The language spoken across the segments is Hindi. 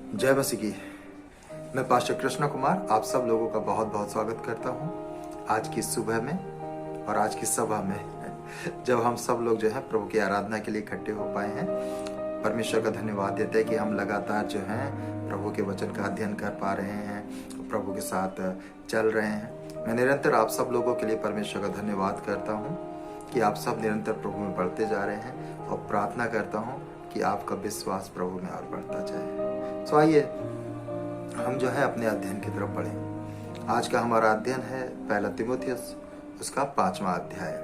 जय मसीह की। मैं पास्टर कृष्ण कुमार आप सब लोगों का बहुत बहुत स्वागत करता हूं आज की सुबह में और आज की सभा में जब हम सब लोग जो है प्रभु की आराधना के लिए इकट्ठे हो पाए हैं। परमेश्वर का धन्यवाद देते हैं कि हम लगातार जो है प्रभु के वचन का अध्ययन कर पा रहे हैं, प्रभु के साथ चल रहे हैं। मैं निरंतर आप सब लोगों के लिए परमेश्वर का धन्यवाद करता हूँ कि आप सब निरंतर प्रभु में बढ़ते जा रहे हैं और प्रार्थना करता हूँ कि आपका विश्वास प्रभु में और बढ़ता जाए। तो आइए हम जो है अपने अध्ययन की तरफ बढ़ें। आज का हमारा अध्ययन है पहला तीमुथियुस उसका 5वां अध्याय।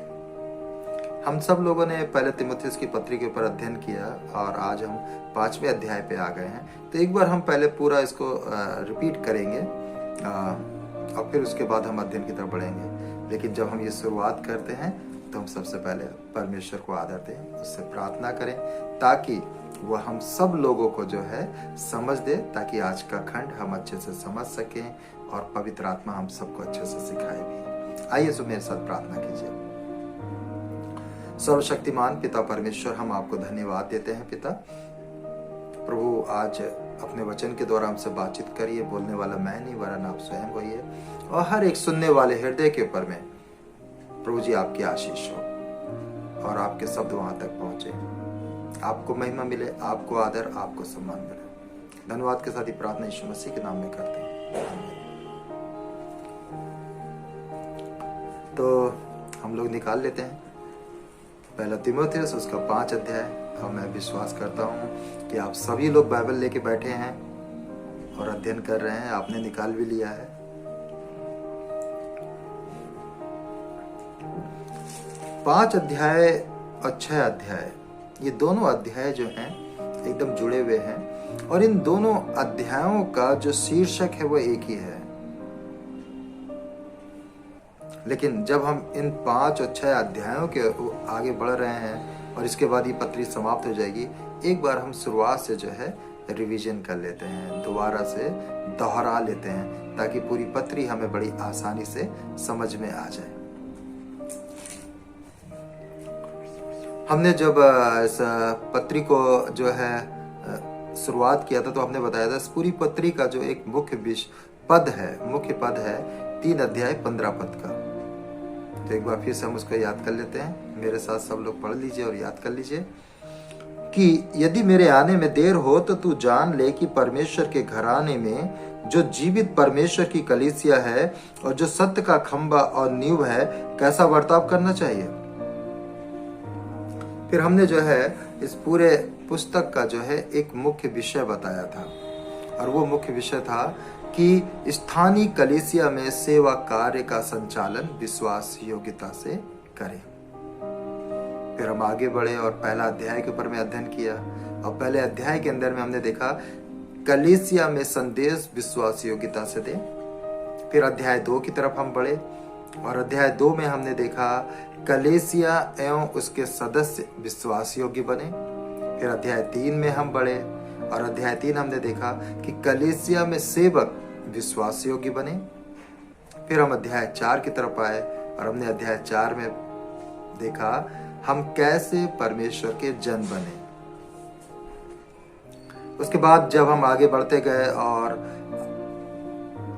हम सब लोगों ने पहले तीमुथियुस की पत्री के ऊपर अध्ययन किया और आज हम 5वें अध्याय पे आ गए हैं। तो एक बार हम पहले पूरा इसको रिपीट करेंगे और फिर उसके बाद हम अध्ययन की तरफ बढ़ेंगे। लेकिन जब हम ये शुरुआत करते हैं तो हम सबसे पहले परमेश्वर को आदर दें, उससे प्रार्थना करें ताकि वह हम सब लोगों को जो है समझ दे, ताकि आज का खंड हम अच्छे से समझ सकें और पवित्र आत्मा हम सबको अच्छे से सिखाए भी। आइए सो मेरे साथ प्रार्थना कीजिए। सर्वशक्तिमान पिता परमेश्वर, हम आपको धन्यवाद देते हैं। पिता प्रभु, आज अपने वचन के द्वारा हमसे बातचीत करिए। बोलने वाला मैं नहीं वरन आप स्वयं होइए और हर एक सुनने वाले हृदय के ऊपर में प्रभु जी आपकी आशीष हो और आपके शब्द वहां तक पहुंचे। आपको महिमा मिले, आपको आदर, आपको सम्मान मिले। धन्यवाद के साथ ही प्रार्थना यीशु मसीह के नाम में करते हैं, आमीन। तो हम लोग निकाल लेते हैं पहला तीमुथियुस उसका 5 अध्याय। और मैं विश्वास करता हूँ कि आप सभी लोग बाइबल लेके बैठे हैं और अध्ययन कर रहे हैं, आपने निकाल भी लिया है। 5 अध्याय और 6 अध्याय, ये दोनों अध्याय जो हैं एकदम जुड़े हुए हैं और इन दोनों अध्यायों का जो शीर्षक है वो एक ही है। लेकिन जब हम इन 5 और 6 अध्यायों के आगे बढ़ रहे हैं और इसके बाद ये पत्री समाप्त हो जाएगी, एक बार हम शुरुआत से जो है रिवीजन कर लेते हैं, दोबारा से दोहरा लेते हैं ताकि पूरी पत्री हमें बड़ी आसानी से समझ में आ जाए। हमने जब इस पत्री को जो है शुरुआत किया था तो हमने बताया था इस पूरी पत्री का जो एक मुख्य पद है 3 अध्याय 15 पद का। तो एक बार फिर से हम उसको याद कर लेते हैं। मेरे साथ सब लोग पढ़ लीजिए और याद कर लीजिए कि यदि मेरे आने में देर हो तो तू जान ले कि परमेश्वर के घराने में जो जीवित परमेश्वर की कलीसिया है और जो सत्य का खंबा और नींव है, कैसा बर्ताव करना चाहिए। फिर हमने जो है इस पूरे पुस्तक का जो है एक मुख्य विषय बताया था और वो मुख्य विषय था कि स्थानीय कलीसिया में सेवा कार्य का संचालन विश्वास योग्यता से करें। फिर हम आगे बढ़े और पहला अध्याय के ऊपर में अध्ययन किया और पहले अध्याय के अंदर में हमने देखा कलीसिया में संदेश विश्वास योग्यता से दें। फिर अध्याय 2 की तरफ हम बढ़े और अध्याय 2 में हमने देखा कलीसिया एवं उसके सदस्य विश्वास योग्य बने। फिर अध्याय 3 में हम बढ़े और अध्याय 3 हमने देखा कि कलीसिया में सेवक विश्वास योग्य बने। फिर हम अध्याय 4 की तरफ आए और हमने अध्याय 4 में देखा हम कैसे परमेश्वर के जन बने। उसके बाद जब हम आगे बढ़ते गए और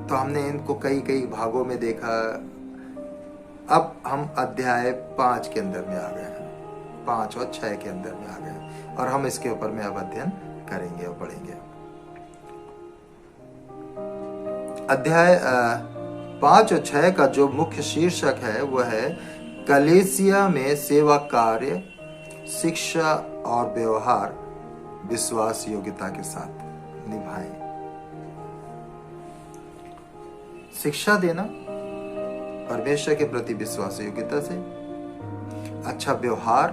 तो हमने इनको कई भागों में देखा। अब हम अध्याय 5 के अंदर में आ गए हैं, 5 और 6 के अंदर में आ गए हैं और हम इसके ऊपर में अब अध्ययन करेंगे और पढ़ेंगे। अध्याय 5 और 6 का जो मुख्य शीर्षक है वह है कलीसिया में सेवा कार्य, शिक्षा और व्यवहार विश्वास योग्यता के साथ निभाएं। शिक्षा देना परमेश्वर के प्रति विश्वास योग्यता से, अच्छा व्यवहार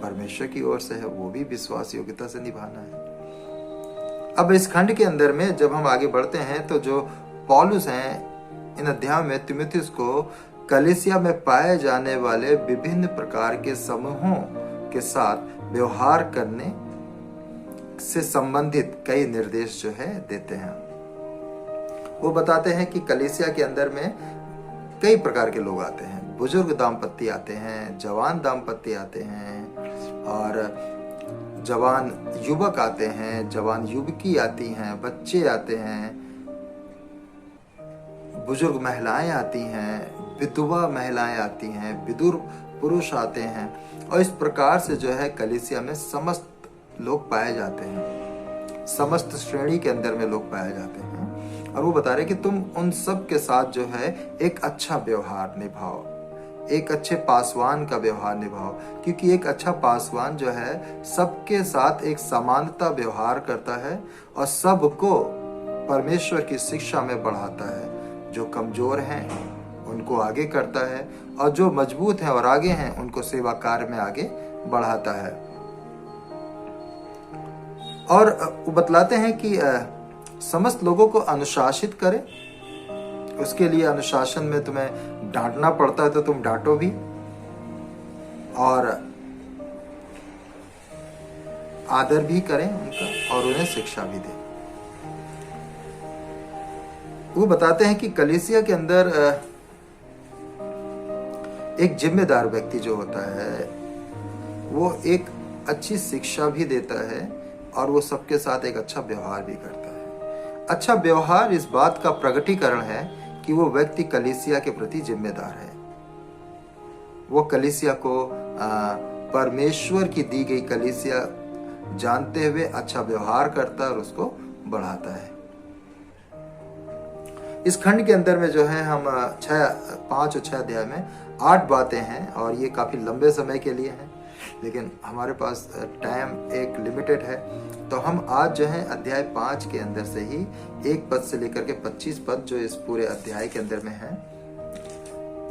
परमेश्वर की ओर से है वो भी विश्वास योग्यता से निभाना है। अब इस खंड के अंदर में जब हम आगे बढ़ते हैं तो जो पौलुस हैं इन अध्यायों में तीमुथियुस को कलीसिया में पाए जाने वाले विभिन्न प्रकार के समूहों के साथ व्यवहार करने से संबंधित कई निर्देश जो है देते हैं। वो बताते हैं कि कलीसिया के अंदर में कई प्रकार के लोग आते हैं, बुजुर्ग दाम्पत्य आते हैं, जवान दाम्पत्य आते हैं और जवान युवक आते हैं, जवान युवकी आती हैं, बच्चे आते हैं, बुजुर्ग महिलाएं आती हैं, विधवा महिलाएं आती हैं, विदुर पुरुष आते हैं, और इस प्रकार से जो है कलीसिया में समस्त लोग पाए जाते हैं, समस्त श्रेणी के अंदर में लोग पाए जाते हैं। और वो बता रहे कि तुम उन सब के साथ जो है एक अच्छा व्यवहार निभाओ, एक अच्छे पासवान का व्यवहार निभाओ, क्योंकि एक अच्छा पासवान जो है सबके साथ एक समानता व्यवहार करता है और सबको परमेश्वर की शिक्षा में बढ़ाता है। जो कमजोर हैं उनको आगे करता है और जो मजबूत हैं और आगे हैं उनको सेवा कार्य में आगे बढ़ाता है। और वो बतलाते हैं कि समस्त लोगों को अनुशासित करें। उसके लिए अनुशासन में तुम्हें डांटना पड़ता है तो तुम डांटो भी, और आदर भी करें उनका और उन्हें शिक्षा भी दें। वो बताते हैं कि कलीसिया के अंदर एक जिम्मेदार व्यक्ति जो होता है वो एक अच्छी शिक्षा भी देता है और वो सबके साथ एक अच्छा व्यवहार भी करता है। अच्छा व्यवहार इस बात का प्रकटीकरण है कि वो व्यक्ति कलीसिया के प्रति जिम्मेदार है। वो कलीसिया को परमेश्वर की दी गई कलीसिया जानते हुए अच्छा व्यवहार करता है और उसको बढ़ाता है। इस खंड के अंदर में जो है हम 5 और 6 अध्याय में 8 बातें हैं और ये काफी लंबे समय के लिए हैं, लेकिन हमारे पास टाइम एक लिमिटेड है, तो हम आज जो है अध्याय 5 के अंदर से ही 1 पद से लेकर के 25 पद जो इस पूरे अध्याय के अंदर में है,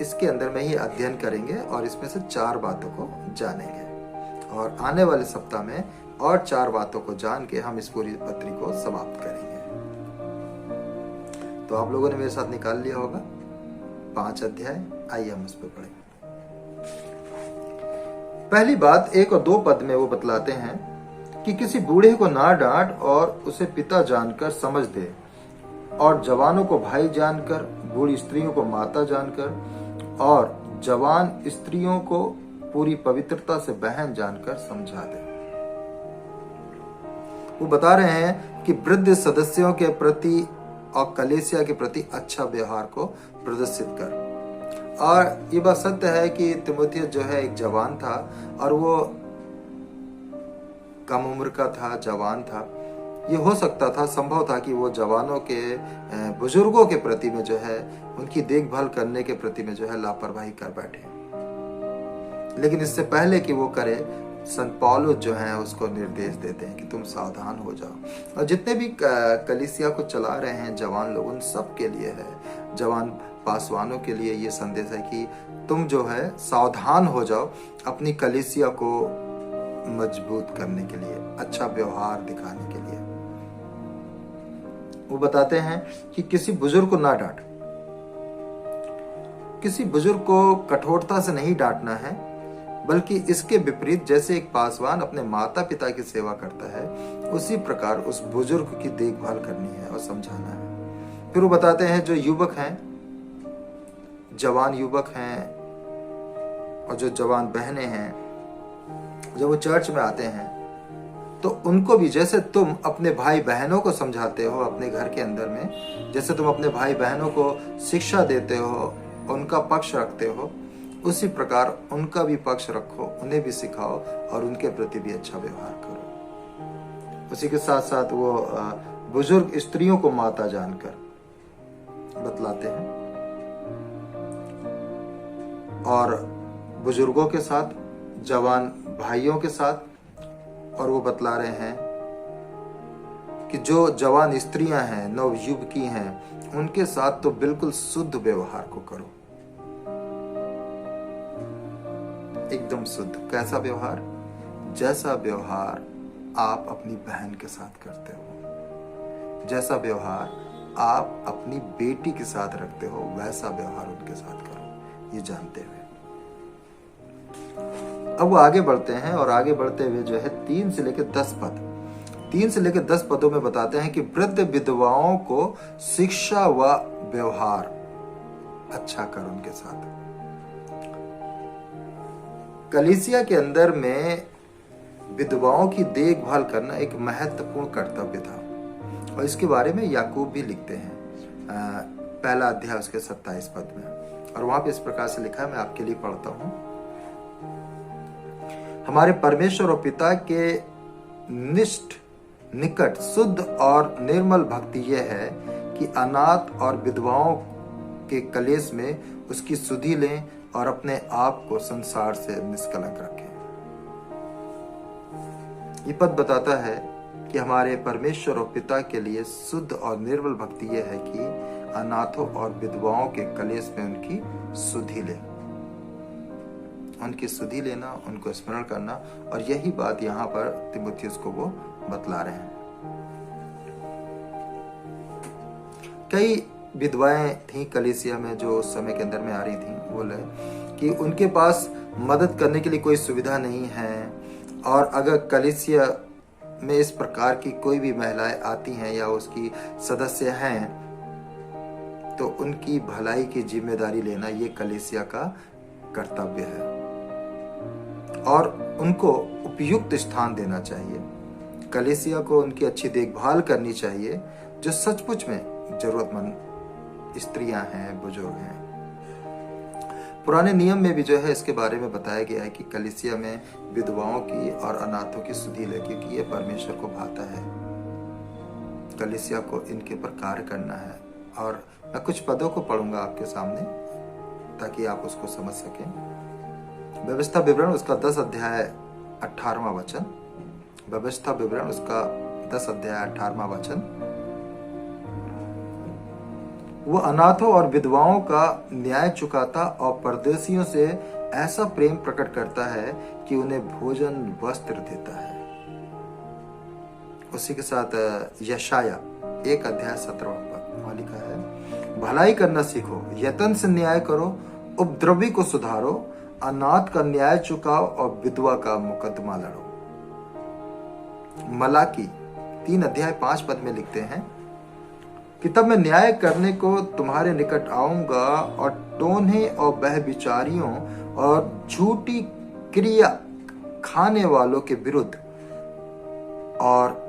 इसके अंदर में ही अध्ययन करेंगे और इसमें से 4 बातों को जानेंगे और आने वाले सप्ताह में और 4 बातों को जान के हम इस पूरी पत्री को समाप्त करेंगे। तो आप लोगों ने मेरे साथ निकाल लिया होगा 5 अध्याय, आइए हम उस पर पढ़ेंगे। पहली बात 1 और 2 पद में वो बतलाते हैं कि किसी बूढ़े को ना डांट और उसे पिता जानकर समझ दे, और जवानों को भाई जानकर, बूढ़ी स्त्रियों को माता जानकर और जवान स्त्रियों को पूरी पवित्रता से बहन जानकर समझा दे। वो बता रहे हैं कि वृद्ध सदस्यों के प्रति और कलीसिया के प्रति अच्छा व्यवहार को प्रदर्शित कर। और ये बात सत्य है कि तीमुथियुस जो है एक जवान था और वो कम उम्र का था, जवान था। ये हो सकता था, संभव था कि वो जवानों के बुजुर्गों के प्रति में जो है उनकी देखभाल करने के प्रति में जो है लापरवाही कर बैठे, लेकिन इससे पहले कि वो करे संत पौलुस जो है उसको निर्देश देते हैं कि तुम सावधान हो जाओ। और जितने भी कलीसिया को चला रहे हैं जवान लोग, उन सब के लिए है, जवान पासवानों के लिए ये संदेश है कि तुम जो है सावधान हो जाओ अपनी कलीसिया को मजबूत करने के लिए, अच्छा व्यवहार दिखाने के लिए। वो बताते हैं कि किसी बुजुर्ग को ना डांट। किसी बुजुर्ग को कठोरता से नहीं डांटना है, बल्कि इसके विपरीत जैसे एक पासवान अपने माता पिता की सेवा करता है, उसी प्रकार उस बुजुर्ग की देखभाल करनी है और समझाना है। फिर वो बताते हैं जो युवक हैं, जवान युवक हैं और जो जवान बहनें हैं, जब वो चर्च में आते हैं तो उनको भी जैसे तुम अपने भाई बहनों को समझाते हो अपने घर के अंदर में, जैसे तुम अपने भाई बहनों को शिक्षा देते हो, उनका पक्ष रखते हो, उसी प्रकार उनका भी पक्ष रखो, उन्हें भी सिखाओ और उनके प्रति भी अच्छा व्यवहार करो। उसी के साथ साथ वो बुजुर्ग स्त्रियों को माता जानकर बतलाते हैं और बुजुर्गों के साथ, जवान भाइयों के साथ, और वो बतला रहे हैं कि जो जवान स्त्रियां हैं, नवयुवकी हैं, उनके साथ तो बिल्कुल शुद्ध व्यवहार को करो, एकदम शुद्ध। कैसा व्यवहार? जैसा व्यवहार आप अपनी बहन के साथ करते हो, जैसा व्यवहार आप अपनी बेटी के साथ रखते हो, वैसा व्यवहार उनके साथ करो, ये जानते हुए। अब वो आगे बढ़ते हैं और आगे बढ़ते हुए जो है 3 से लेकर 10 पद, 3 से लेकर 10 पदों में बताते हैं कि वृद्ध विधवाओं को शिक्षा व व्यवहार अच्छा कर उनके साथ। कलीसिया के अंदर में विधवाओं की देखभाल करना एक महत्वपूर्ण कर्तव्य था। और इसके बारे में याकूब भी लिखते हैं, पहला अध्याय उसके 27 पद में, और वहां पे इस प्रकार से लिखा है, मैं आपके लिए पढ़ता हूं। हमारे परमेश्वर और पिता के निकट शुद्ध और निर्मल भक्ति यह है कि अनाथ और विधवाओं के कलेश में उसकी सुधि लें और अपने आप को संसार से निष्कलंक रखें। ये पद बताता है कि हमारे परमेश्वर और पिता के लिए शुद्ध और निर्मल भक्ति यह है कि अनाथों और विधवाओं के कलेश में उनकी सुधि लें, उनकी सुधि लेना, उनको स्मरण करना। और यही बात यहाँ पर तीमुथियुस को वो बतला रहे हैं। कई विधवाएं थीं कलीसिया में जो उस समय के अंदर में आ रही थीं, बोले कि उनके पास मदद करने के लिए कोई सुविधा नहीं है, और अगर कलीसिया में इस प्रकार की कोई भी महिलाएं आती हैं या उसकी सदस्य हैं तो उनकी भलाई की जिम्मेदारी लेना ये कलीसिया का कर्तव्य है और उनको उपयुक्त स्थान देना चाहिए। कलीसिया को उनकी अच्छी देखभाल करनी चाहिए जो सचमुच में जरूरतमंद स्त्रियां हैं, बुजुर्ग हैं। पुराने नियम में भी जो है इसके बारे में बताया गया है कि कलीसिया में विधवाओं की और अनाथों की सुधि ले, क्योंकि ये परमेश्वर को भाता है। कलीसिया को इनके पर कार्य करना है। और मैं कुछ पदों को पढ़ूंगा आपके सामने ताकि आप उसको समझ सकें। व्यवस्था विवरण उसका 10 अध्याय 18वां वचन। व्यवस्था विवरण उसका 10 अध्याय 18वां वचन। वो अनाथों और विधवाओं का न्याय चुकाता और परदेशियों से ऐसा प्रेम प्रकट करता है कि उन्हें भोजन वस्त्र देता है। उसी के साथ यशाया 1 अध्याय 17वां पद वहां लिखा है, भलाई करना सीखो, यत्न से न्याय करो, उपद्रवी को सुधारो, अनाथ का न्याय चुकाओ और विधवा का मुकदमा लड़ो। मलाकी 3 अध्याय 5 पद में लिखते हैं कि तब मैं न्याय करने को तुम्हारे निकट आऊंगा और टोन्हे और बहविचारियों और झूठी क्रिया खाने वालों के विरुद्ध, और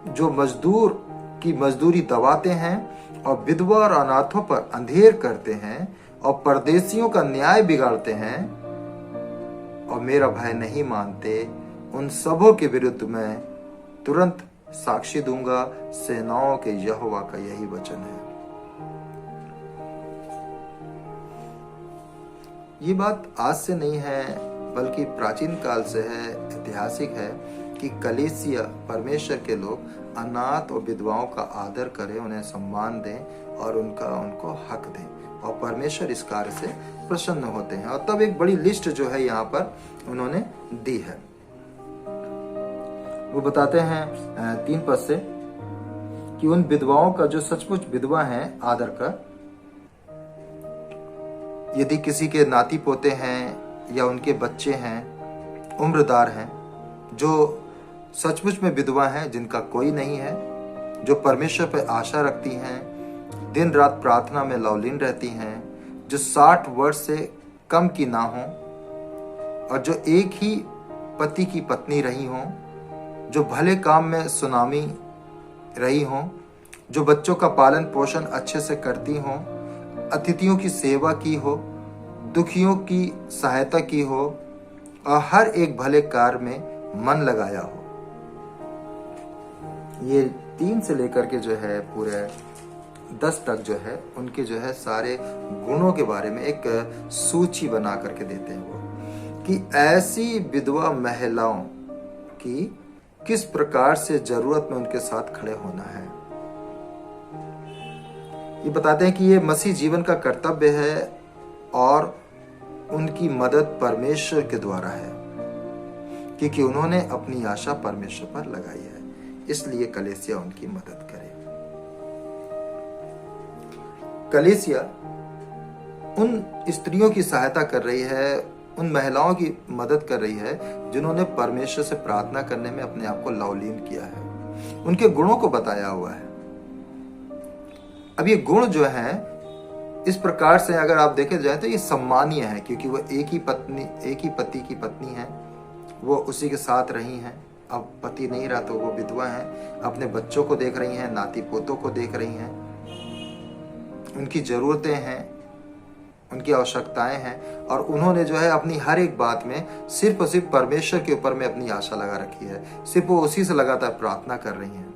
जो मजदूर की मजदूरी दबाते हैं और विधवा और अनाथों पर अंधेर करते हैं और परदेशियों का न्याय बिगाड़ते हैं और मेरा भय नहीं मानते, उन सबों के विरुद्ध मैं तुरंत साक्षी दूंगा। सेनाओं के यहोवा का यही वचन है। ये बात आज से नहीं है बल्कि प्राचीन काल से है, ऐतिहासिक है कि कलीसिया परमेश्वर के लोग अनाथ और विधवाओं का आदर करें, उन्हें सम्मान दें और उनको हक दें, और परमेश्वर इस कार्य से प्रसन्न होते हैं। और तब एक बड़ी लिस्ट जो है यहाँ पर उन्होंने दी है। वो बताते हैं 3 पद से कि उन विधवाओं का जो सचमुच विधवा हैं आदर कर। यदि किसी के नाती पोते हैं या उनके बच्चे हैं, उम्रदार हैं, जो सचमुच में विधवा हैं, जिनका कोई नहीं है, जो परमेश्वर पर आशा रखती हैं, दिन रात प्रार्थना में लवलीन रहती हैं, जो 60 वर्ष से कम की ना हो और जो एक ही पति की पत्नी रही हों, जो भले काम में सुनामी रही हों, जो बच्चों का पालन पोषण अच्छे से करती हों, अतिथियों की सेवा की हो, दुखियों की सहायता की हो और हर एक भले कार्य में मन लगाया हो। ये 3 से लेकर के जो है पूरे 10 तक जो है उनके जो है सारे गुणों के बारे में एक सूची बना करके देते हैं वो, कि ऐसी विधवा महिलाओं की किस प्रकार से जरूरत में उनके साथ खड़े होना है। ये बताते हैं कि ये मसीह जीवन का कर्तव्य है और उनकी मदद परमेश्वर के द्वारा है, क्योंकि उन्होंने अपनी आशा परमेश्वर पर लगाई है, इसलिए कलीसिया उनकी मदद करे। कलीसिया उन स्त्रियों की सहायता कर रही है, उन महिलाओं की मदद कर रही है जिन्होंने परमेश्वर से प्रार्थना करने में अपने आप को लवलीन किया है। उनके गुणों को बताया हुआ है। अब ये गुण जो है इस प्रकार से अगर आप देखे जाए तो ये सम्मानीय है, क्योंकि वो एक ही पति की पत्नी है, वो उसी के साथ रही हैं। अब पति नहीं रहा तो वो विधवा हैं, अपने बच्चों को देख रही हैं, नाती पोतों को देख रही हैं, उनकी ज़रूरतें हैं, उनकी आवश्यकताएं हैं, और उन्होंने जो है अपनी हर एक बात में सिर्फ और सिर्फ परमेश्वर के ऊपर में अपनी आशा लगा रखी है, सिर्फ वो उसी से लगातार प्रार्थना कर रही हैं,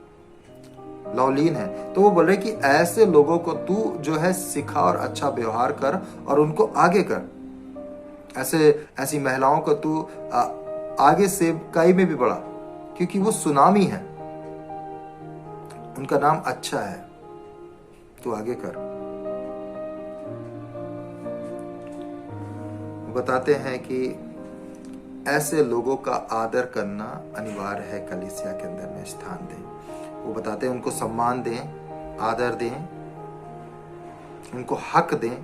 लवलीन है। तो वो बोल रहे कि ऐसे लोगों को तू जो है सिखा और अच्छा व्यवहार कर और उनको आगे कर। ऐसी महिलाओं को तू आगे सेवकाई में भी बढ़ा, क्योंकि वो सुनामी है, उनका नाम अच्छा है, तू आगे कर। बताते हैं कि ऐसे लोगों का आदर करना अनिवार्य है, कलीसिया के अंदर में स्थान दें। वो बताते हैं उनको सम्मान दें, आदर दें, उनको हक दें,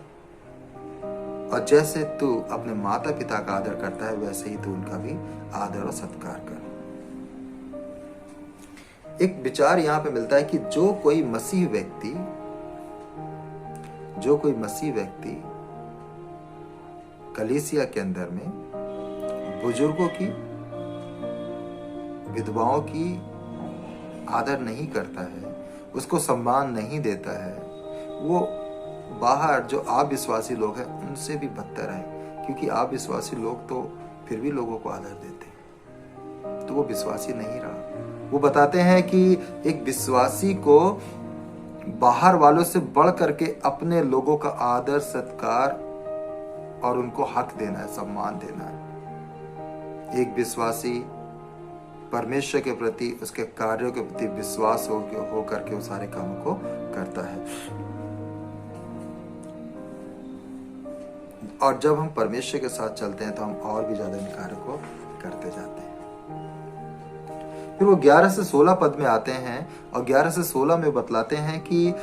और जैसे तू अपने माता पिता का आदर करता है वैसे ही तू उनका भी आदर और सत्कार कर। एक विचार यहां पे मिलता है कि जो कोई मसीह व्यक्ति कलीसिया के अंदर में बुजुर्गों की, विधवाओं की आदर नहीं करता है, उसको सम्मान नहीं देता है, वो बाहर जो अविश्वासी लोग हैं उनसे भी बदतर है, क्योंकि अविश्वासी लोग तो फिर भी लोगों को आदर देते हैं, तो वो विश्वासी नहीं रहा। वो बताते हैं कि एक विश्वासी को बाहर वालों से बढ़ करके अपने लोगों का आदर सत्कार और उनको हक देना है, सम्मान देना है। एक विश्वासी परमेश्वर के प्रति, उसके कार्यों के प्रति विश्वास हो करके उस सारे कामों को करता है। और जब हम परमेश्वर के साथ चलते हैं तो हम और भी ज्यादा इन कार्यों को करते जाते हैं। फिर वो 11 से 16 पद में आते हैं और 11 से 16 में बतलाते हैं कि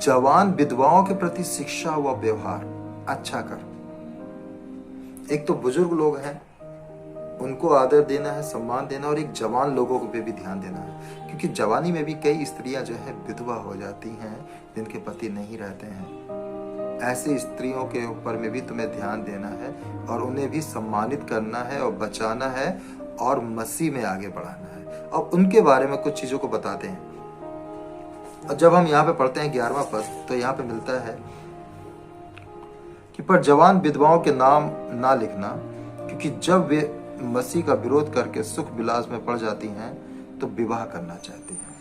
जवान विधवाओं के प्रति शिक्षा व व्यवहार अच्छा कर। एक तो बुजुर्ग लोग हैं, उनको आदर देना है, सम्मान देना, और एक जवान लोगों पे भी ध्यान देना है, क्योंकि जवानी में भी कई स्त्रियां जो है विधवा हो जाती हैं, जिनके पति नहीं रहते हैं। ऐसी स्त्रियों के ऊपर में भी तुम्हें ध्यान देना है और उन्हें भी सम्मानित करना है और बचाना है और मसीह में आगे बढ़ाना है। और उनके बारे में कुछ चीजों को बताते हैं। और जब हम यहाँ पे पढ़ते हैं 11वां पद, तो यहाँ पे मिलता है कि पर जवान विधवाओं के नाम ना लिखना, क्योंकि जब वे मसीह का विरोध करके सुख विलास में पड़ जाती हैं तो विवाह करना चाहती हैं।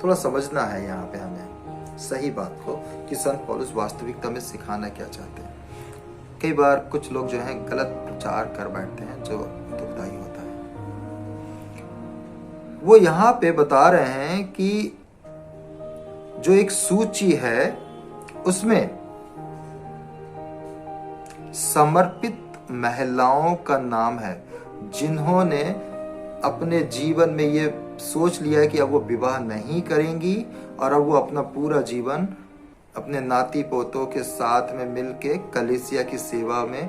थोड़ा समझना है यहाँ पे हमें सही बात को कि संत पौलुस वास्तविकता में सिखाना क्या चाहते हैं। कई बार कुछ लोग जो हैं गलत प्रचार कर बैठते हैं, जो दुखदाई होता है। वो यहाँ पे बता रहे हैं कि जो एक सूची है उसमें समर्पित महिलाओं का नाम है, जिन्होंने अपने जीवन में ये सोच लिया है कि अब वो विवाह नहीं करेंगी और अब वो अपना पूरा जीवन अपने नाती पोतों के साथ में मिलके कलीसिया की सेवा में,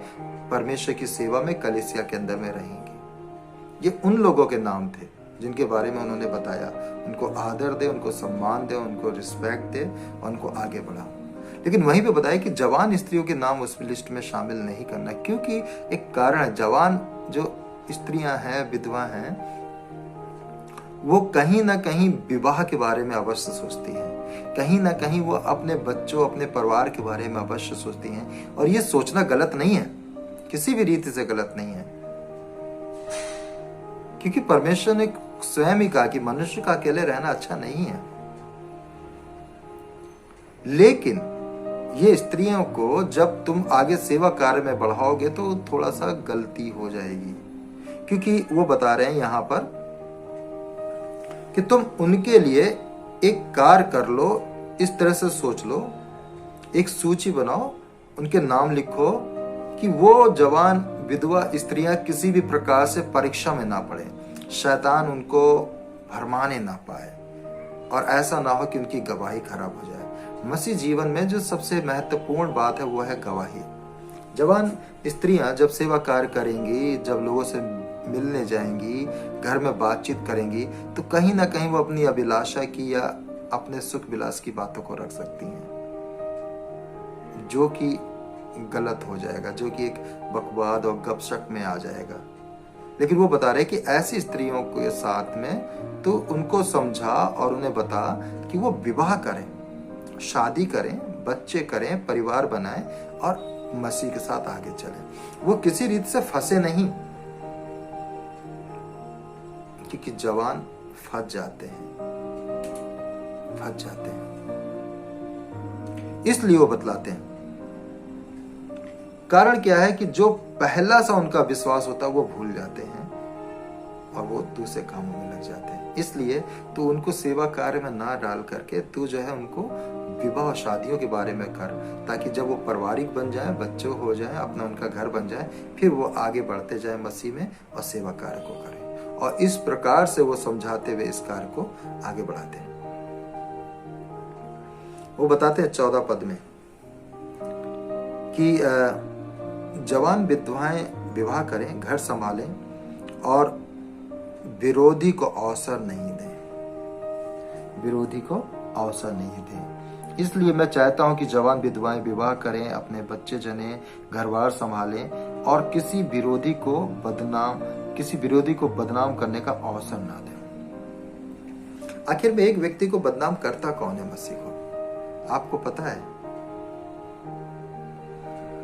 परमेश्वर की सेवा में कलीसिया के अंदर में रहेंगी। ये उन लोगों के नाम थे जिनके बारे में उन्होंने बताया। उनको आदर दे, उनको सम्मान दे, उनको रिस्पेक्ट दे और उनको आगे बढ़ाओ। लेकिन वहीं पे बताया कि जवान स्त्रियों के नाम उस लिस्ट में शामिल नहीं करना, क्योंकि एक कारण है। जवान जो स्त्रियां हैं, विधवा हैं, वो कहीं ना कहीं विवाह के बारे में अवश्य सोचती हैं, कहीं ना कहीं वो अपने बच्चों, अपने परिवार के बारे में अवश्य सोचती हैं। और ये सोचना गलत नहीं है, किसी भी रीति से गलत नहीं है, क्योंकि परमेश्वर ने स्वयं ही कहा कि मनुष्य का अकेले रहना अच्छा नहीं है। लेकिन ये स्त्रियों को जब तुम आगे सेवा कार्य में बढ़ाओगे तो थोड़ा सा गलती हो जाएगी, क्योंकि वो बता रहे हैं यहां पर कि तुम उनके लिए एक कार्य कर लो, इस तरह से सोच लो, एक सूची बनाओ, उनके नाम लिखो कि वो जवान विधवा स्त्रियां किसी भी प्रकार से परीक्षा में ना पड़े, शैतान उनको भरमाने ना पाए, और ऐसा ना हो कि उनकी गवाही खराब हो जाए। मसीह जीवन में जो सबसे महत्वपूर्ण बात है वो है गवाही। जवान स्त्रियां जब सेवा कार्य करेंगी, जब लोगों से मिलने जाएंगी, घर में बातचीत करेंगी, तो कहीं ना कहीं वो अपनी अभिलाषा की या अपने सुख विलास की बातों को रख सकती हैं, जो कि गलत हो जाएगा, जो कि एक बकवाद और गपशप में आ जाएगा। लेकिन वो बता रहे कि ऐसी स्त्रियों के साथ में तो उनको समझा और उन्हें बता कि वो विवाह करें, शादी करें, बच्चे करें, परिवार बनाएं और मसीह के साथ आगे चलें। वो किसी रीत से फंसे नहीं, क्योंकि जवान फंस जाते हैं। इसलिए वो बतलाते हैं। कारण क्या है कि जो पहला सा उनका विश्वास होता है वो भूल जाते हैं और वो दूसरे कामों में लग जाते हैं। इसलिए तू उनको सेवा कार्य में ना डाल करके तू जो है उनको विवाह और शादियों के बारे में कर, ताकि जब वो पारिवारिक बन जाए, बच्चों हो जाए, अपना उनका घर बन जाए, फिर वो आगे बढ़ते जाए मसीह में और सेवा कार्य को करें। और इस प्रकार से वो समझाते हुए इस कार्य को आगे बढ़ाते हैं। वो बताते हैं 14 पद में कि जवान विधवाएं विवाह करें, घर संभालें और विरोधी को अवसर नहीं दें। विरोधी को अवसर नहीं दें। इसलिए मैं चाहता हूं कि जवान विधवाएं विवाह करें, अपने बच्चे जनें, घर-बार संभालें और किसी विरोधी को बदनाम करने का अवसर ना दें। आखिर में एक व्यक्ति को बदनाम करता कौन है? मसीह को। आपको पता है?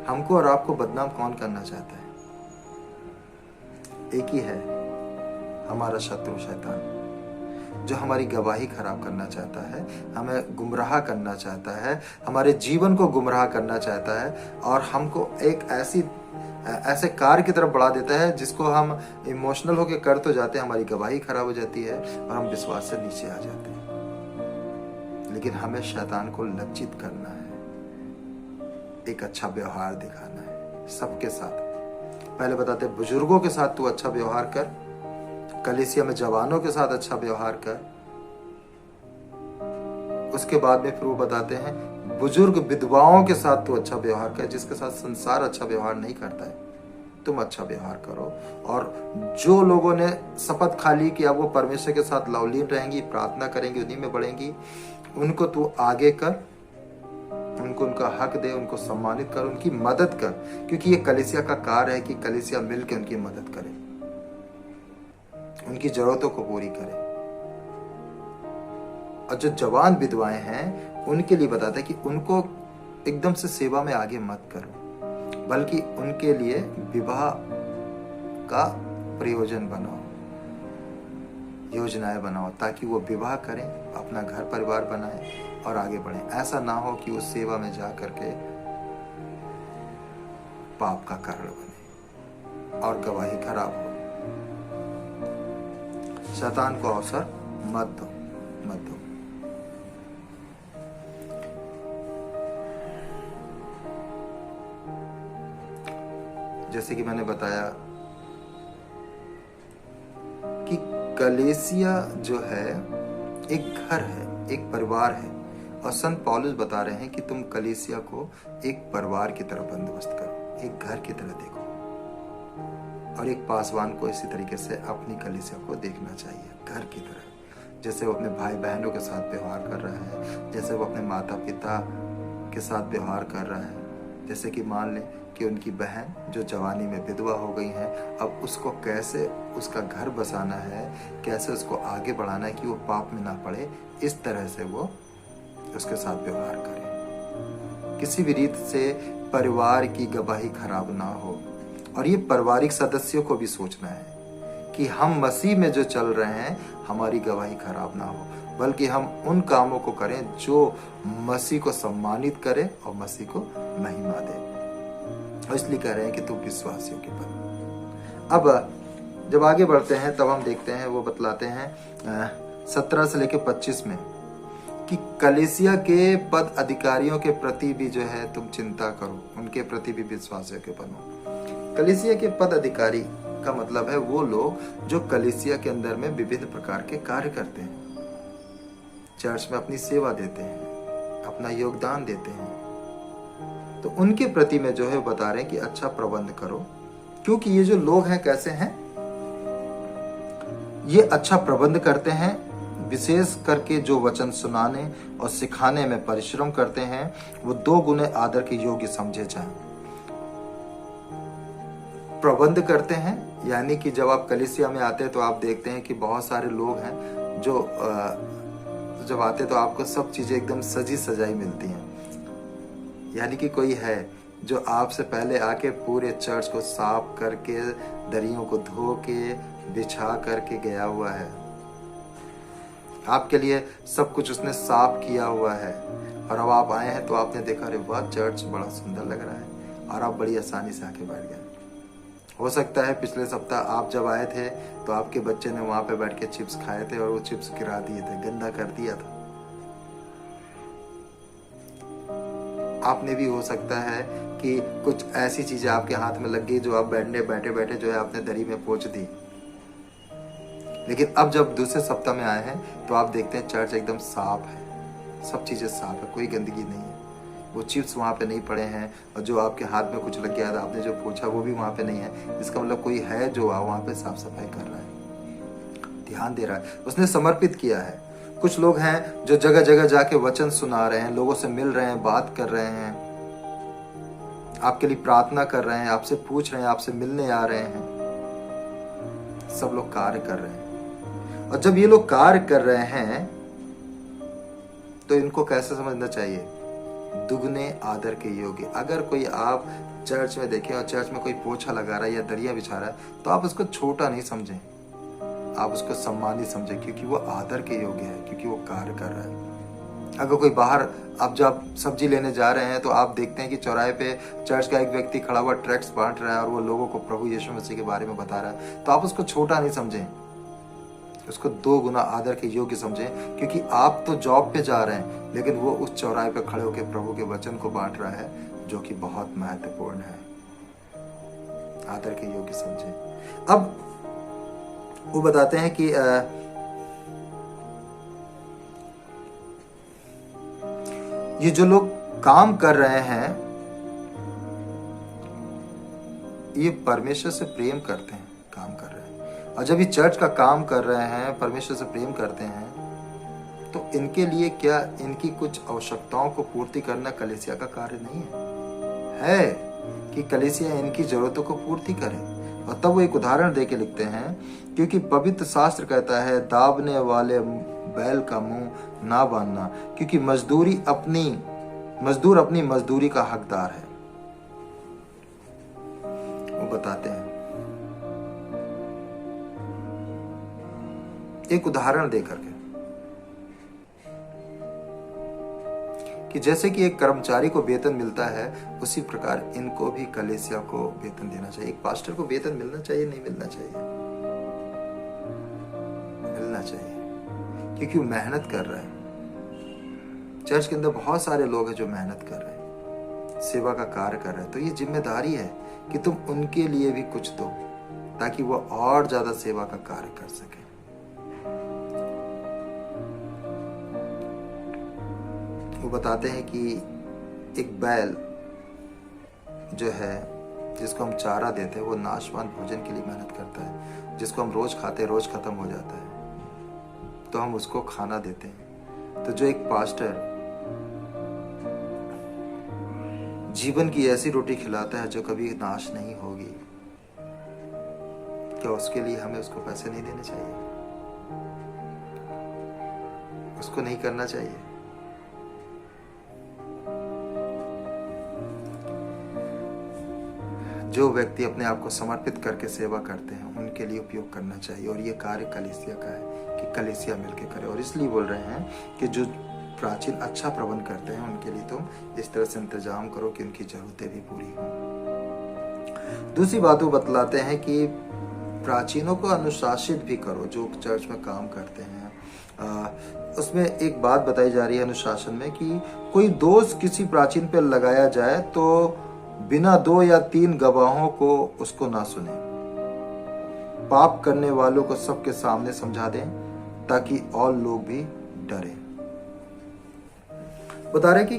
हमको और आपको बदनाम कौन करना चाहता है? एक ही है, हमारा शत्रु शैतान, जो हमारी गवाही खराब करना चाहता है, हमें गुमराह करना चाहता है, हमारे जीवन को गुमराह करना चाहता है और हमको एक ऐसे कार्य की तरफ बढ़ा देता है जिसको हम इमोशनल होकर कर तो जाते हैं, हमारी गवाही खराब हो जाती है और हम विश्वास से नीचे आ जाते हैं। लेकिन हमें शैतान को लज्जित करना है, एक अच्छा व्यवहार दिखाना है सबके साथ। पहले बताते हैं बुजुर्गों के साथ तू अच्छा व्यवहार कर, कलीसिया में जवानों के साथ अच्छा व्यवहार कर। उसके बाद में फिर वो बताते हैं बुजुर्ग विधवाओं के साथ तू अच्छा व्यवहार कर, जिसके साथ संसार अच्छा व्यवहार नहीं करता है, तुम अच्छा व्यवहार करो। और जो लोगों ने शपथ खा ली कि अब वो परमेश्वर के साथ लवलीन रहेंगी, प्रार्थना करेंगी, उन्हीं में बढ़ेंगी, उनको तू आगे कर, उनको उनका हक दे, उनको सम्मानित कर, उनकी मदद कर, क्योंकि ये कलीसिया का कार्य है कि कलीसिया मिलकर उनकी मदद करे, उनकी जरूरतों को पूरी करे। और जो जवान विधवाएं हैं उनके लिए बताते हैं कि उनको एकदम से सेवा में आगे मत करो, बल्कि उनके लिए विवाह का प्रयोजन बनाओ, योजनाएं बनाओ, ताकि वो विवाह करें, अपना घर परिवार बनाएं और आगे बढ़ें। ऐसा ना हो कि वो सेवा में जा करके पाप का कारण बने और गवाही खराब हो। शैतान को अवसर मत दो। जैसे कि मैंने बताया कि कलीसिया जो है एक घर है, एक परिवार है, और संत पौलुस बता रहे हैं कि तुम कलीसिया को एक परिवार की तरह बंदोबस्त करो, एक घर की तरह देखो। और एक पासवान को इसी तरीके से अपनी कलीसिया को देखना चाहिए, घर की तरह। जैसे वो अपने भाई बहनों के साथ व्यवहार कर रहा है, जैसे वो अपने माता पिता के साथ व्यवहार कर रहा है। जैसे कि मान लें कि उनकी बहन जो जवानी में विधवा हो गई है, अब उसको कैसे उसका घर बसाना है, कैसे उसको आगे बढ़ाना है कि वो पाप में ना पड़े, इस तरह से वो उसके साथ व्यवहार करे। किसी भी रीत से परिवार की गवाही खराब ना हो। और ये पारिवारिक सदस्यों को भी सोचना है कि हम मसीह में जो चल रहे हैं, हमारी गवाही खराब ना हो, बल्कि हम उन कामों को करें जो मसीह को सम्मानित करे और मसीह को महिमा दे। और इसलिए कह रहे हैं कि तू विश्वासियों के बन। अब जब आगे बढ़ते हैं तब हम देखते हैं, वो बतलाते हैं 17 से लेकर 25 में कि कलीसिया के पद अधिकारियों के प्रति भी जो है तुम चिंता करो, उनके प्रति भी विश्वासियों के बनो। कलीसिया के पद अधिकारी का मतलब है वो लोग जो कलीसिया के अंदर में विविध प्रकार के कार्य करते हैं, चर्च में अपनी सेवा देते हैं, अपना योगदान देते हैं। तो उनके प्रति में जो है बता रहे हैं कि अच्छा प्रबंध करो, क्योंकि ये जो लोग हैं कैसे हैं, ये अच्छा प्रबंध करते हैं, विशेष करके जो वचन सुनाने और सिखाने में परिश्रम करते हैं, वो 2 गुने आदर के योग्य समझे जाएं। प्रबंध करते हैं, यानी कि जब आप कलीसिया में आते हैं तो आप देखते हैं कि बहुत सारे लोग हैं जो जब आते तो आपको सब चीज़ें एकदम सजी सजाई मिलती हैं, यानी कि कोई है जो आपसे पहले आके पूरे चर्च को साफ करके, दरियों को धो के, बिछा करके गया हुआ है। आपके लिए सब कुछ उसने साफ किया हुआ है, और अब आप आए हैं तो आपने देखा, अरे वाह चर्च बड़ा सुंदर लग रहा है, और आप बड़ी आसानी से आके बैठ गए। हो सकता है पिछले सप्ताह आप जब आए थे तो आपके बच्चे ने वहां पे बैठ के चिप्स खाए थे और वो चिप्स गिरा दिए थे, गंदा कर दिया था। आपने भी हो सकता है कि कुछ ऐसी चीजें आपके हाथ में लग गई जो आप बैठे बैठे जो है आपने दरी में पोंछ दी। लेकिन अब जब दूसरे सप्ताह में आए हैं तो आप देखते हैं चर्च एकदम साफ है, सब चीजें साफ है, कोई गंदगी नहीं है। वो चिप्स वहाँ पे नहीं पड़े हैं, और जो आपके हाथ में कुछ लग गया था, आपने जो पोंछा वो भी वहाँ पे नहीं है। इसका मतलब कोई है जो वहाँ पे साफ सफाई कर रहा है, ध्यान दे रहा है, उसने समर्पित किया है। कुछ लोग हैं जो जगह जगह जाके वचन सुना रहे हैं, लोगों से मिल रहे हैं, बात कर रहे हैं, आपके लिए प्रार्थना कर रहे हैं, आपसे पूछ रहे हैं, आपसे मिलने आ रहे हैं। सब लोग कार्य कर रहे हैं, और जब ये लोग कार्य कर रहे हैं तो इनको कैसे समझना चाहिए? दुगने आदर के योग्य। अगर कोई आप चर्च में देखें और चर्च में कोई पोछा लगा रहा है या दरिया बिछा रहा है तो आप उसको छोटा नहीं समझें, आप उसको सम्मानित समझें, क्योंकि वो आदर के योग्य है, क्योंकि वो कार्य कर रहा है। अगर कोई बाहर, आप जब सब्जी लेने जा रहे हैं तो आप देखते हैं कि चौराहे पे चर्च का एक व्यक्ति खड़ा हुआ ट्रैक्ट्स बांट रहा है और वो लोगों को प्रभु यीशु मसीह के बारे में बता रहा है, तो आप उसको छोटा नहीं समझें, उसको 2 गुना आदर के योग्य समझें, क्योंकि आप तो जॉब पे जा रहे हैं लेकिन वो उस चौराहे पे खड़े होकर प्रभु के वचन को बांट रहा है, जो कि बहुत महत्वपूर्ण है। आदर के योग्य समझें। अब वो बताते हैं कि ये जो लोग काम कर रहे हैं ये परमेश्वर से प्रेम करते हैं, काम कर रहे हैं, और जब ये चर्च का काम कर रहे हैं, परमेश्वर से प्रेम करते हैं, तो इनके लिए क्या इनकी कुछ आवश्यकताओं को पूर्ति करना कलीसिया का कार्य नहीं है कि कलीसिया इनकी जरूरतों को पूर्ति करे? और तब वो एक उदाहरण दे के लिखते हैं, क्योंकि पवित्र शास्त्र कहता है, दाबने वाले बैल का मुंह ना बांधना, क्योंकि मजदूर अपनी मजदूरी का हकदार है। वो बताते हैं एक उदाहरण देकर के कि जैसे कि एक कर्मचारी को वेतन मिलता है, उसी प्रकार इनको भी कलीसिया को वेतन देना चाहिए। एक पास्टर को वेतन मिलना चाहिए, नहीं मिलना चाहिए? मिलना चाहिए, क्योंकि वो मेहनत कर रहा है। चर्च के अंदर बहुत सारे लोग हैं जो मेहनत कर रहे हैं, सेवा का कार्य कर रहे हैं, तो ये जिम्मेदारी है कि तुम उनके लिए भी कुछ दो, ताकि वो और ज्यादा सेवा का कार्य कर सके। वो बताते हैं कि एक बैल जो है, जिसको हम चारा देते हैं, वो नाशवान भोजन के लिए मेहनत करता है, जिसको हम रोज खाते हैं, रोज खत्म हो जाता है, तो हम उसको खाना देते हैं। तो जो एक पास्टर जीवन की ऐसी रोटी खिलाता है जो कभी नाश नहीं होगी, क्या उसके लिए हमें उसको पैसे नहीं देने चाहिए? उसको नहीं करना चाहिए? जो व्यक्ति अपने आप को समर्पित करके सेवा करते हैं उनके लिए उपयोग करना चाहिए, और ये कार्य कलीसिया का है कि कलीसिया मिलकर करे। और इसलिए बोल रहे हैं कि जो प्राचीन अच्छा प्रबंध करते हैं उनके लिए तुम इस तरह से इंतजाम करो कि उनकी जरूरतें भी पूरी हों। दूसरी बात वो बतलाते हैं कि प्राचीनों को अनुशासित भी करो, जो चर्च में काम करते हैं। उसमें एक बात बताई जा रही है अनुशासन में कि कोई दोष किसी प्राचीन पर लगाया जाए तो बिना 2 या 3 गवाहों को उसको ना सुने, पाप करने वालों को सबके सामने समझा दें ताकि और लोग भी डरें। बता रहे कि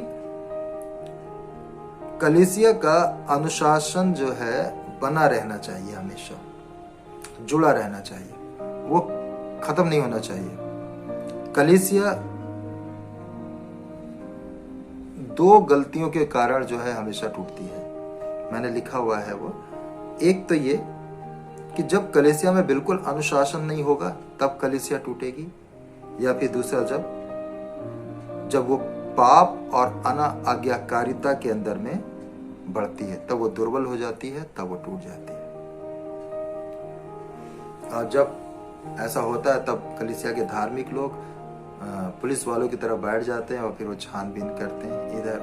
कलीसिया का अनुशासन जो है बना रहना चाहिए, हमेशा जुड़ा रहना चाहिए, वो खत्म नहीं होना चाहिए। कलीसिया 2 गलतियों के कारण जो है हमेशा टूटती है। मैंने लिखा हुआ है वो एक तो ये कि जब कलीसिया में बिल्कुल अनुशासन नहीं होगा तब कलीसिया टूटेगी, या फिर दूसरा जब वो पाप और अनाज्ञाकारिता के अंदर में बढ़ती है तब वो दुर्बल हो जाती है, तब वो टूट जाती है। और जब ऐसा होता है तब कलीसिया के धार्मिक लोग पुलिस वालों की तरह बैठ जाते हैं और फिर वो छानबीन करते हैं, इधर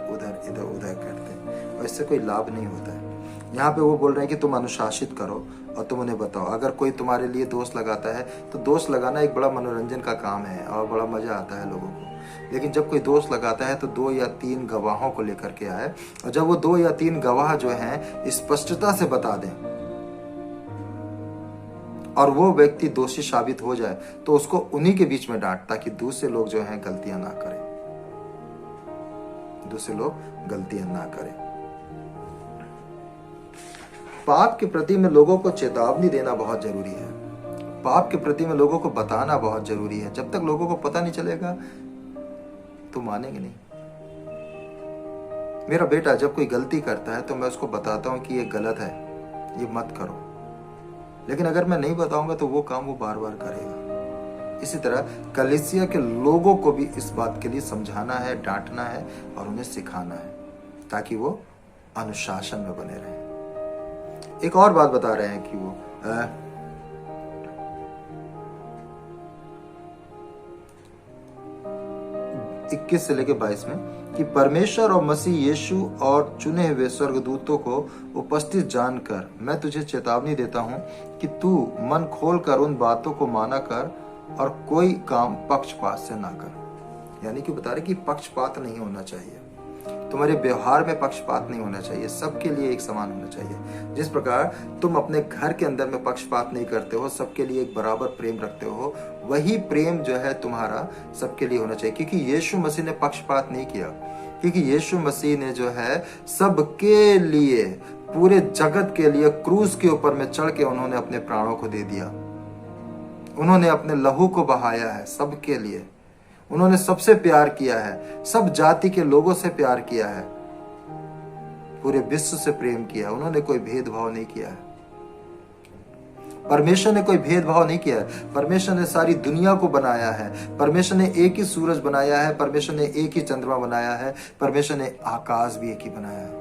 उधर करते हैं, और इससे कोई लाभ नहीं होता है। यहाँ पे वो बोल रहे हैं कि तुम अनुशासित करो और तुम उन्हें बताओ। अगर कोई तुम्हारे लिए दोष लगाता है तो दोष लगाना एक बड़ा मनोरंजन का काम है और बड़ा मजा आता है लोगों को, लेकिन जब कोई दोष लगाता है तो 2 या 3 गवाहों को लेकर के आए, और जब वो 2 या 3 गवाह जो हैं स्पष्टता से बता दें और वो व्यक्ति दोषी साबित हो जाए तो उसको उन्हीं के बीच में डांट, ताकि दूसरे लोग जो हैं गलतियां ना करें, पाप के प्रति में लोगों को चेतावनी देना बहुत जरूरी है। पाप के प्रति में लोगों को बताना बहुत जरूरी है। जब तक लोगों को पता नहीं चलेगा तो मानेंगे नहीं। मेरा बेटा जब कोई गलती करता है तो मैं उसको बताता हूं कि ये गलत है, ये मत करो, लेकिन अगर मैं नहीं बताऊंगा तो वो काम वो बार बार करेगा। इसी तरह कलीसिया के लोगों को भी इस बात के लिए समझाना है, डांटना है और उन्हें सिखाना है, ताकि वो अनुशासन में बने रहें। एक और बात बता रहे हैं कि वो 21 से लेकर 22 में कि परमेश्वर और मसीह यीशु और चुने हुए स्वर्गदूतों को उपस्थित जानकर मैं तुझे चेतावनी देता हूं कि तू मन खोलकर उन बातों को माना कर और कोई काम पक्षपात से ना कर। यानी कि बता रहे कि पक्षपात नहीं होना चाहिए, तुम्हारे व्यवहार में पक्षपात नहीं होना चाहिए, सबके लिए एक समान होना चाहिए। जिस प्रकार तुम अपने घर के अंदर में पक्षपात नहीं करते हो, सबके लिए एक बराबर प्रेम रखते हो, वही प्रेम जो है तुम्हारा सबके लिए होना चाहिए। क्योंकि यीशु मसीह ने पक्षपात नहीं किया, क्योंकि यीशु मसीह ने जो है सबके लिए, पूरे जगत के लिए क्रूस के ऊपर में चढ़ के उन्होंने अपने प्राणों को दे दिया, उन्होंने अपने लहू को बहाया है सबके लिए। उन्होंने सबसे प्यार किया है, सब जाति के लोगों से प्यार किया है, पूरे विश्व से प्रेम किया। उन्होंने कोई भेदभाव नहीं किया है। परमेश्वर ने कोई भेदभाव नहीं किया है। परमेश्वर ने सारी दुनिया को बनाया है। परमेश्वर ने एक ही सूरज बनाया है, परमेश्वर ने एक ही चंद्रमा बनाया है, परमेश्वर ने आकाश भी एक ही बनाया है,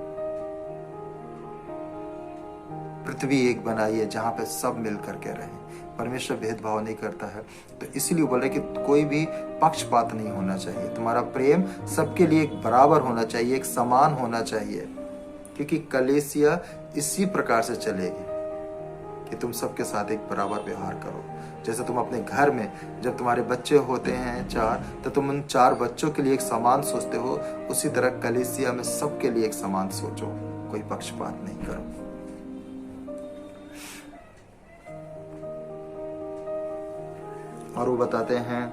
पृथ्वी एक बनाई है जहां पे सब मिल करके रहें। परमेश्वर भेदभाव नहीं करता है, तो इसीलिए बोल रहे कि कोई भी पक्षपात नहीं होना चाहिए। तुम्हारा प्रेम सबके लिए एक बराबर होना चाहिए, एक समान होना चाहिए, क्योंकि कलीसिया इसी प्रकार से चलेगी कि तुम सबके साथ एक बराबर व्यवहार करो। जैसे तुम अपने घर में जब तुम्हारे बच्चे होते हैं 4, तो तुम उन 4 बच्चों के लिए एक समान सोचते हो, उसी तरह कलीसिया में सबके लिए एक समान सोचो, कोई पक्षपात नहीं करो। और वो बताते हैं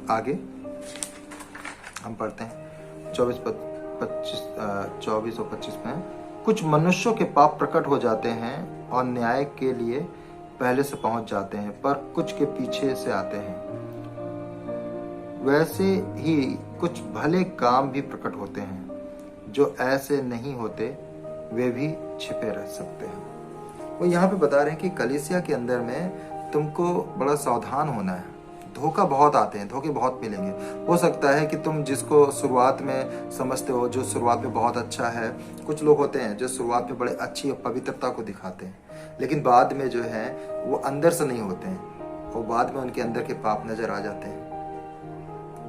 आगे हम पढ़ते हैं 24 और 25 में, कुछ मनुष्यों के पाप प्रकट हो जाते हैं और न्याय के लिए पहले से पहुंच जाते हैं, पर कुछ के पीछे से आते हैं। वैसे ही कुछ भले काम भी प्रकट होते हैं, जो ऐसे नहीं होते वे भी छिपे रह सकते हैं। वो यहाँ पे बता रहे हैं कि कलीसिया के अंदर में तुमको बड़ा सावधान होना है। धोखा बहुत आते हैं, धोखे बहुत मिलेंगे। हो सकता है कि तुम जिसको शुरुआत में समझते हो, जो शुरुआत में बहुत अच्छा है, कुछ लोग होते हैं जो शुरुआत में बड़े अच्छी और पवित्रता को दिखाते हैं, लेकिन बाद में जो है वो अंदर से नहीं होते हैं, और बाद में उनके अंदर के पाप नजर आ जाते हैं,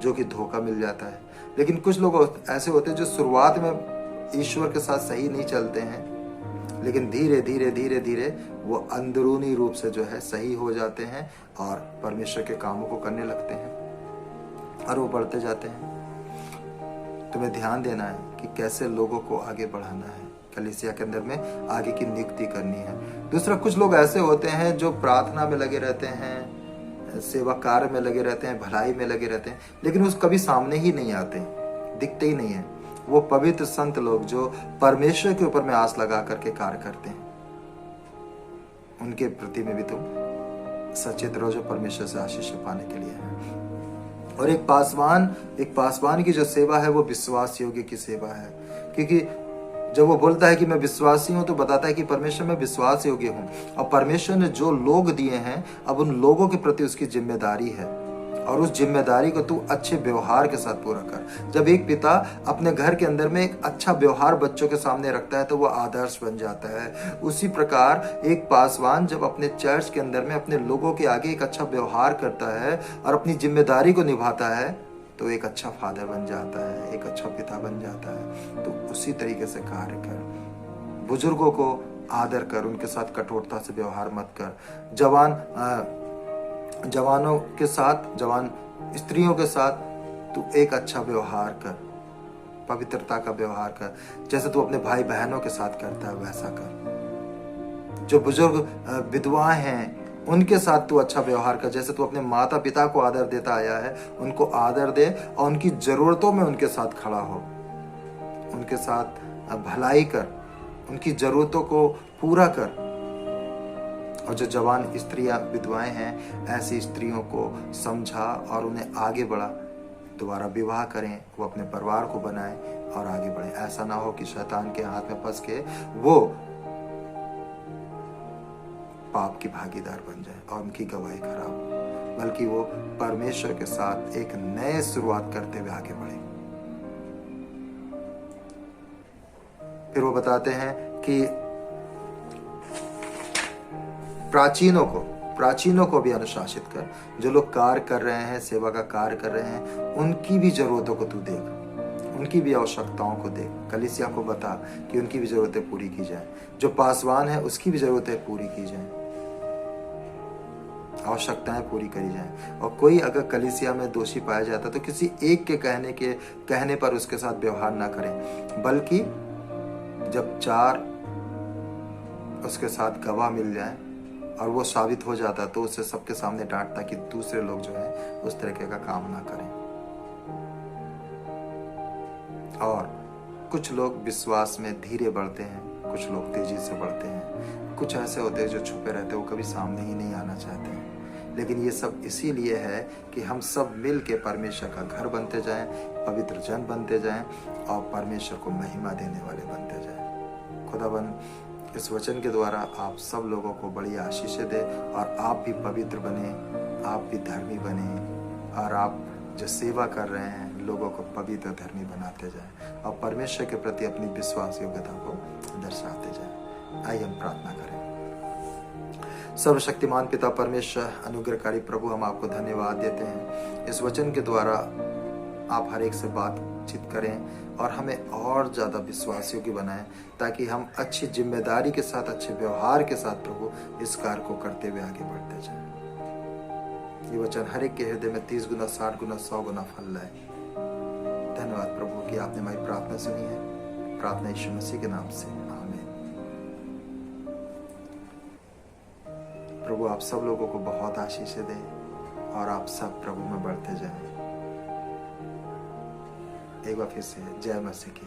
जो कि धोखा मिल जाता है। लेकिन कुछ लोग ऐसे होते हैं जो शुरुआत में ईश्वर के साथ सही नहीं चलते हैं, लेकिन धीरे धीरे धीरे धीरे वो अंदरूनी रूप से जो है सही हो जाते हैं और परमेश्वर के कामों को करने लगते हैं और वो बढ़ते जाते हैं। तुम्हें ध्यान देना है कि कैसे लोगों को आगे बढ़ाना है, कलीसिया के अंदर में आगे की नियुक्ति करनी है। दूसरा, कुछ लोग ऐसे होते हैं जो प्रार्थना में लगे रहते हैं, सेवा कार्य में लगे रहते हैं, भलाई में लगे रहते हैं, लेकिन उस कभी सामने ही नहीं आते, दिखते ही नहीं है। वो पवित्र संत लोग जो परमेश्वर के ऊपर में आस लगा करके कार्य करते हैं, उनके प्रति में भी तुम सचेत रहो जो परमेश्वर से आशीष पाने के लिए है। और एक पासवान की जो सेवा है वो विश्वास योग्य की सेवा है, क्योंकि जब वो बोलता है कि मैं विश्वासी हूं तो बताता है कि परमेश्वर में विश्वास योग्य हूं, और परमेश्वर ने जो लोग दिए हैं अब उन लोगों के प्रति उसकी जिम्मेदारी है, और उस जिम्मेदारी को तू अच्छे व्यवहार के साथ पूरा कर। जब एक पिता अपने घर के अंदर में एक अच्छा व्यवहार बच्चों के सामने रखता है तो वो आदर्श बन जाता है। उसी प्रकार एक पासवान जब अपने चर्च के अंदर में अपने लोगों के आगे एक अच्छा व्यवहार करता है और अपनी जिम्मेदारी को निभाता है तो एक अच्छा फादर बन जाता है, एक अच्छा पिता बन जाता है। तो उसी तरीके से कार्य कर, बुजुर्गों को आदर कर, उनके साथ कठोरता से व्यवहार मत कर। जवानों के साथ, जवान स्त्रियों के साथ तू एक अच्छा व्यवहार कर, पवित्रता का व्यवहार कर, जैसे तू अपने भाई बहनों के साथ करता है वैसा कर। जो बुजुर्ग विधवाएं हैं उनके साथ तू अच्छा व्यवहार कर, जैसे तू अपने माता पिता को आदर देता आया है उनको आदर दे और उनकी जरूरतों में उनके साथ खड़ा हो, उनके साथ भलाई कर, उनकी जरूरतों को पूरा कर। और जो जवान स्त्रियां विधवाएं हैं ऐसी स्त्रियों को समझा और उन्हें आगे बढ़ा, दोबारा विवाह करें, वो अपने परिवार को बनाएं और आगे बढ़े। ऐसा ना हो कि शैतान के हाथ में फंस के वो पाप की भागीदार बन जाए और उनकी गवाही खराब हो, बल्कि वो परमेश्वर के साथ एक नए शुरुआत करते हुए आगे बढ़े। फिर वो बताते हैं कि प्राचीनों को भी अनुशासित कर। जो लोग कार्य कर रहे हैं, सेवा का कार्य कर रहे हैं, उनकी भी जरूरतों को तू देख, उनकी भी आवश्यकताओं को देख। कलीसिया को बता कि उनकी भी जरूरतें पूरी की जाए। जो पासवान है उसकी भी जरूरतें पूरी की जाए, आवश्यकताएं पूरी करी जाए। और कोई अगर कलीसिया में दोषी पाया जाता तो किसी एक के कहने पर उसके साथ व्यवहार ना करें, बल्कि जब 4 उसके साथ गवाह मिल जाए और वो साबित हो जाता तो उसे सबके सामने डांटता कि दूसरे लोग जो है उस तरीके का काम ना करें। और कुछ लोग विश्वास में धीरे बढ़ते हैं, कुछ लोग तेजी से बढ़ते हैं, कुछ ऐसे होते हैं जो छुपे रहते हैं, वो कभी सामने ही नहीं आना चाहते हैं। लेकिन ये सब इसीलिए है कि हम सब मिल के परमेश्वर का घर बनते जाएं, पवित्र जन बनते जाएं और परमेश्वर को महिमा देने वाले बनते जाएं। खुदाबंद इस वचन के द्वारा आप सब लोगों को बड़ी आशीषें दे और आप भी पवित्र बने, आप भी धर्मी बने, और आप जो सेवा कर रहे हैं लोगों को पवित्र धर्मी बनाते जाएं और परमेश्वर के प्रति अपनी विश्वास योग्यता को दर्शाते जाएं। आइए हम प्रार्थना करें। सर्वशक्तिमान पिता परमेश्वर, अनुग्रहकारी प्रभु, हम आपको धन्यवाद देते हैं। इस वचन के द्वारा आप हर एक से बातचीत करें और हमें और ज़्यादा विश्वास योग्य बनाएं, ताकि हम अच्छी जिम्मेदारी के साथ, अच्छे व्यवहार के साथ प्रभु इस कार्य को करते हुए आगे बढ़ते जाएं। ये वचन हर एक के हृदय में 30 गुना, 60 गुना, 100 गुना फल लाए। धन्यवाद प्रभु कि आपने हमारी प्रार्थना सुनी है। प्रार्थना यीशु मसीह के नाम से, आमीन। प्रभु आप सब लोगों को बहुत आशीषें दें और आप सब प्रभु में बढ़ते जाएं। एक बार फिर से जय मसीह की।